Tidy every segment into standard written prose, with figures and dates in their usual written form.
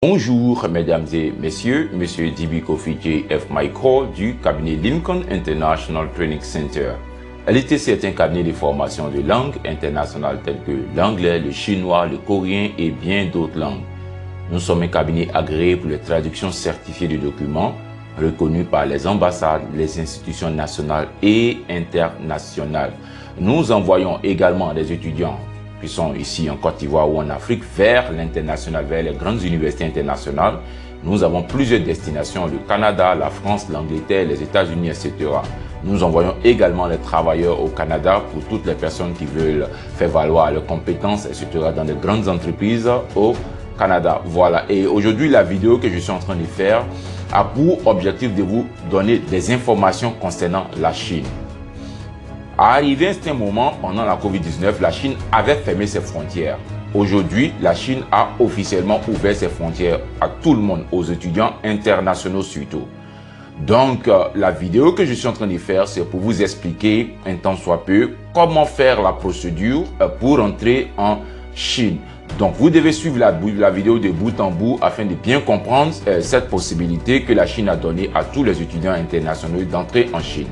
Bonjour mesdames et messieurs, monsieur DB Kofi JF Michael du cabinet Lincoln International Training Center. LITC est un cabinet de formation de langues internationales telles que l'anglais, le chinois, le coréen et bien d'autres langues. Nous sommes un cabinet agréé pour les traductions certifiées de documents reconnus par les ambassades, les institutions nationales et internationales. Nous envoyons également des étudiants qui sont ici en Côte d'Ivoire ou en Afrique vers l'international, vers les grandes universités internationales. Nous avons plusieurs destinations, le Canada, la France, l'Angleterre, les États-Unis, etc. Nous envoyons également les travailleurs au Canada pour toutes les personnes qui veulent faire valoir leurs compétences, etc. dans de grandes entreprises au Canada. Voilà, et aujourd'hui la vidéo que je suis en train de faire a pour objectif de vous donner des informations concernant la Chine. Arrivé à un certain moment, pendant la COVID-19, la Chine avait fermé ses frontières. Aujourd'hui, la Chine a officiellement ouvert ses frontières à tout le monde, aux étudiants internationaux surtout. Donc, la vidéo que je suis en train de faire, c'est pour vous expliquer, un tant soit peu, comment faire la procédure pour entrer en Chine. Donc, vous devez suivre la vidéo de bout en bout afin de bien comprendre cette possibilité que la Chine a donnée à tous les étudiants internationaux d'entrer en Chine.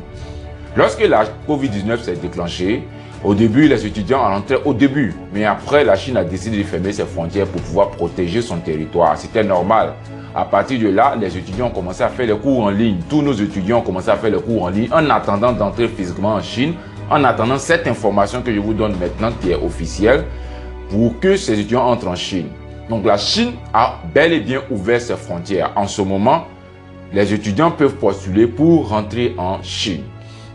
Lorsque la COVID-19 s'est déclenchée, au début, les étudiants rentraient au début. Mais après, la Chine a décidé de fermer ses frontières pour pouvoir protéger son territoire. C'était normal. À partir de là, les étudiants ont commencé à faire les cours en ligne. Tous nos étudiants ont commencé à faire les cours en ligne en attendant d'entrer physiquement en Chine, en attendant cette information que je vous donne maintenant qui est officielle pour que ces étudiants entrent en Chine. Donc la Chine a bel et bien ouvert ses frontières. En ce moment, les étudiants peuvent postuler pour rentrer en Chine.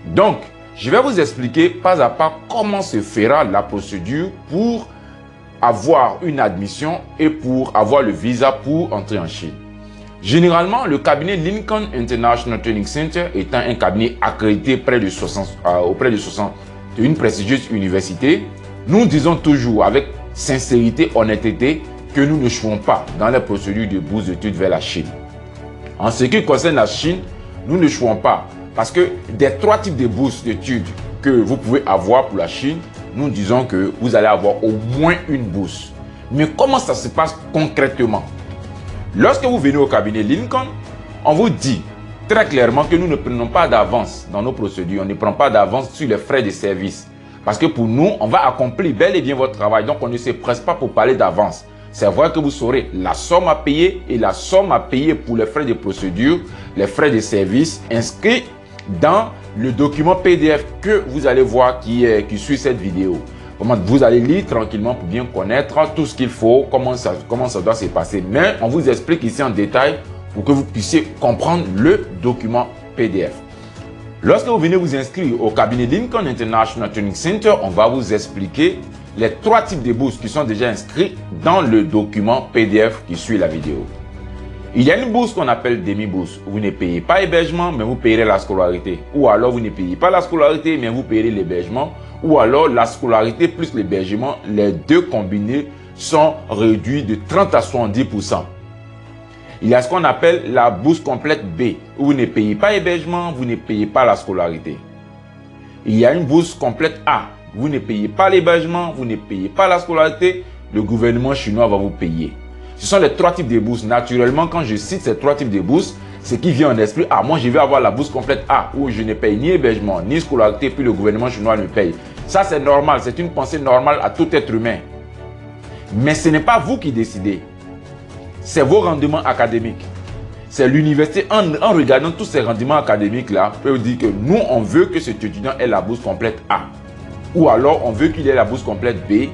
Donc, je vais vous expliquer pas à pas comment se fera la procédure pour avoir une admission et pour avoir le visa pour entrer en Chine. Généralement, le cabinet Lincoln International Training Center étant un cabinet accrédité auprès de 60 d'une prestigieuse université, nous disons toujours avec sincérité, honnêteté que nous ne jouons pas dans les procédures de bourse d'études vers la Chine. En ce qui concerne la Chine, nous ne jouons pas. Parce que des trois types de bourses d'études que vous pouvez avoir pour la Chine, nous disons que vous allez avoir au moins une bourse. Mais comment ça se passe concrètement? Lorsque vous venez au cabinet Lincoln, on vous dit très clairement que nous ne prenons pas d'avance dans nos procédures. On ne prend pas d'avance sur les frais de service. Parce que pour nous, on va accomplir bel et bien votre travail. Donc on ne se presse pas pour parler d'avance. C'est vrai que vous saurez la somme à payer et la somme à payer pour les frais de procédure, les frais de service inscrits dans le document PDF que vous allez voir qui suit cette vidéo. Vous allez lire tranquillement pour bien connaître tout ce qu'il faut, comment ça doit se passer. Mais on vous explique ici en détail pour que vous puissiez comprendre le document PDF. Lorsque vous venez vous inscrire au cabinet Lincoln International Training Center, on va vous expliquer les trois types de bourses qui sont déjà inscrits dans le document PDF qui suit la vidéo. Il y a une bourse qu'on appelle demi-bourse. Vous ne payez pas l'hébergement, mais vous payerez la scolarité. Ou alors vous ne payez pas la scolarité, mais vous payerez l'hébergement. Ou alors la scolarité plus l'hébergement, les deux combinés sont réduits de 30 à 70%. Il y a ce qu'on appelle la bourse complète B, où vous ne payez pas l'hébergement, vous ne payez pas la scolarité. Il y a une bourse complète A. Vous ne payez pas l'hébergement, vous ne payez pas la scolarité, le gouvernement chinois va vous payer. Ce sont les trois types de bourses. Naturellement, quand je cite ces trois types de bourses, ce qui vient en esprit, moi je vais avoir la bourse complète A, où je ne paye ni hébergement, ni scolarité, puis le gouvernement chinois me paye. Ça c'est normal, c'est une pensée normale à tout être humain. Mais ce n'est pas vous qui décidez. C'est vos rendements académiques. C'est l'université, en regardant tous ces rendements académiques-là, peut vous dire que nous, on veut que cet étudiant ait la bourse complète A. Ou alors, on veut qu'il ait la bourse complète B,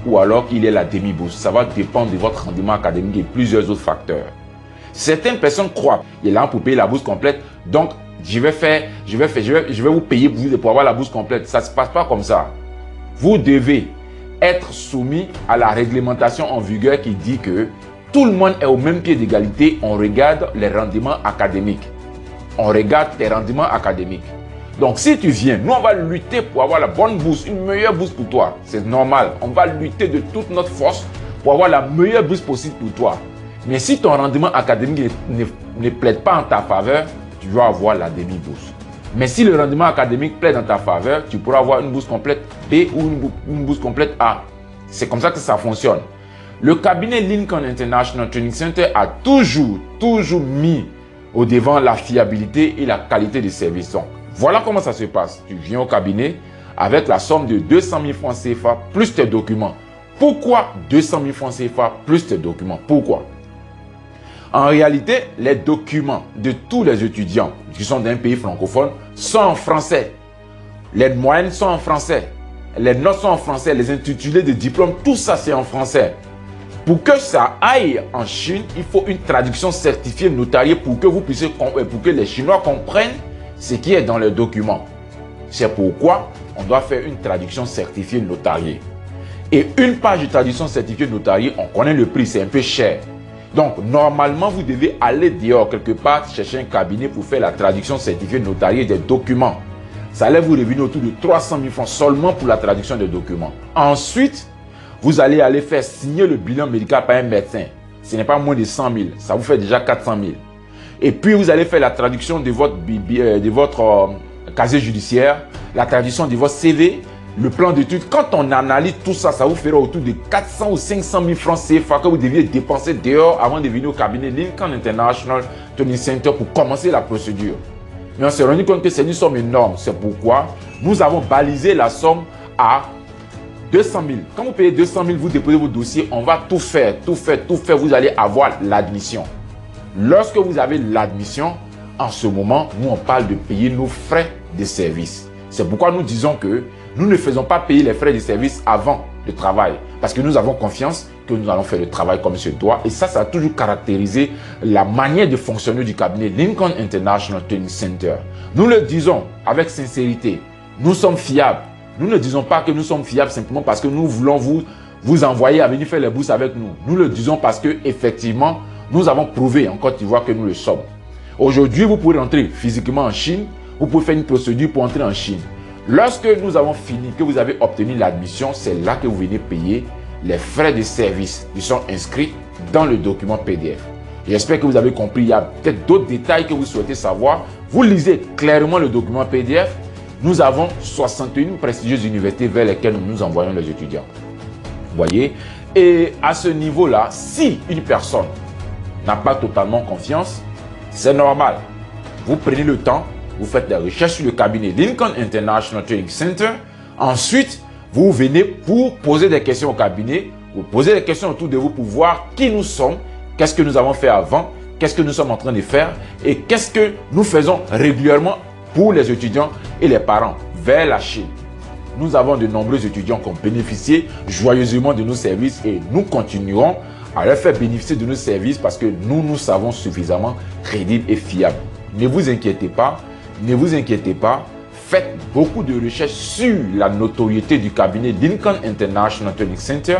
ou alors qu'il ait la demi-bourse. Ça va dépendre de votre rendement académique et plusieurs autres facteurs. Certaines personnes croient qu'il est là pour payer la bourse complète, donc je vais vous payer pour avoir la bourse complète. Ça ne se passe pas comme ça. Vous devez être soumis à la réglementation en vigueur qui dit que tout le monde est au même pied d'égalité. On regarde les rendements académiques. On regarde tes rendements académiques. Donc, si tu viens, nous, on va lutter pour avoir la bonne bourse, une meilleure bourse pour toi. C'est normal. On va lutter de toute notre force pour avoir la meilleure bourse possible pour toi. Mais si ton rendement académique ne plaide pas en ta faveur, tu vas avoir la demi-bourse. Mais si le rendement académique plaide en ta faveur, tu pourras avoir une bourse complète B ou une bourse complète A. C'est comme ça que ça fonctionne. Le cabinet Lincoln International Training Center a toujours mis au devant la fiabilité et la qualité des services. Donc, voilà comment ça se passe. Tu viens au cabinet avec la somme de 200 000 francs CFA plus tes documents. Pourquoi 200 000 francs CFA plus tes documents? Pourquoi? En réalité, les documents de tous les étudiants qui sont d'un pays francophone sont en français. Les moyennes sont en français. Les notes sont en français. Les intitulés de diplômes, tout ça c'est en français. Pour que ça aille en Chine, il faut une traduction certifiée notariée pour que vous puissiez, pour que les Chinois comprennent ce qui est dans les documents. C'est pourquoi on doit faire une traduction certifiée notariée. Et une page de traduction certifiée notariée, on connaît le prix, c'est un peu cher. Donc, normalement, vous devez aller dehors quelque part, chercher un cabinet pour faire la traduction certifiée notariée des documents. Ça allait vous revenir autour de 300 000 francs seulement pour la traduction des documents. Ensuite, vous allez aller faire signer le bilan médical par un médecin. Ce n'est pas moins de 100 000, ça vous fait déjà 400 000. Et puis, vous allez faire la traduction de votre casier judiciaire, la traduction de votre CV, le plan d'études. Quand on analyse tout ça, ça vous fera autour de 400 ou 500 000 francs CFA que vous deviez dépenser dehors avant de venir au cabinet Lincoln International Training Center pour commencer la procédure. Mais on s'est rendu compte que c'est une somme énorme. C'est pourquoi nous avons balisé la somme à 200 000. Quand vous payez 200 000, vous déposez vos dossiers, on va tout faire. Vous allez avoir l'admission. Lorsque vous avez l'admission, en ce moment, nous on parle de payer nos frais de service. C'est pourquoi nous disons que nous ne faisons pas payer les frais de service avant le travail. Parce que nous avons confiance que nous allons faire le travail comme il se doit. Et ça a toujours caractérisé la manière de fonctionner du cabinet Lincoln International Training Center. Nous le disons avec sincérité. Nous sommes fiables. Nous ne disons pas que nous sommes fiables simplement parce que nous voulons vous envoyer à venir faire les bourses avec nous. Nous le disons parce que effectivement, nous avons prouvé en Côte d'Ivoire que nous le sommes. Aujourd'hui, vous pouvez rentrer physiquement en Chine. Vous pouvez faire une procédure pour entrer en Chine. Lorsque nous avons fini, que vous avez obtenu l'admission, c'est là que vous venez payer les frais de service qui sont inscrits dans le document PDF. J'espère que vous avez compris. Il y a peut-être d'autres détails que vous souhaitez savoir. Vous lisez clairement le document PDF. Nous avons 61 prestigieuses universités vers lesquelles nous envoyons les étudiants. Vous voyez? Et à ce niveau-là, si une personne n'a pas totalement confiance, c'est normal. Vous prenez le temps, vous faites des recherches sur le cabinet Lincoln International Training Center. Ensuite, vous venez pour poser des questions au cabinet. Vous posez des questions autour de vous pour voir qui nous sommes, qu'est-ce que nous avons fait avant, qu'est-ce que nous sommes en train de faire et qu'est-ce que nous faisons régulièrement pour les étudiants et les parents vers la Chine. Nous avons de nombreux étudiants qui ont bénéficié joyeusement de nos services et nous continuerons à leur faire bénéficier de nos services parce que nous savons suffisamment crédibles et fiables. Ne vous inquiétez pas. Ne vous inquiétez pas, faites beaucoup de recherches sur la notoriété du cabinet Lincoln International Training Center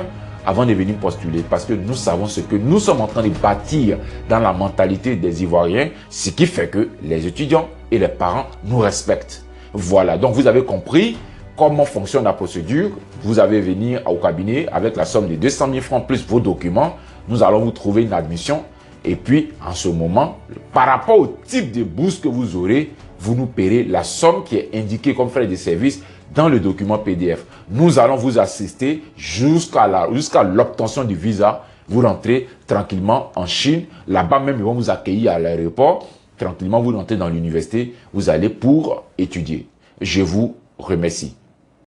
avant de venir postuler parce que nous savons ce que nous sommes en train de bâtir dans la mentalité des Ivoiriens, ce qui fait que les étudiants et les parents nous respectent. Voilà, donc vous avez compris comment fonctionne la procédure. Vous allez venir au cabinet avec la somme de 200 000 francs plus vos documents. Nous allons vous trouver une admission. Et puis, en ce moment, par rapport au type de bourse que vous aurez, vous nous paierez la somme qui est indiquée comme frais de service dans le document PDF. Nous allons vous assister jusqu'à l'obtention du visa. Vous rentrez tranquillement en Chine. Là-bas même, ils vont vous accueillir à l'aéroport. Tranquillement, vous rentrez dans l'université. Vous allez pour étudier. Je vous remercie.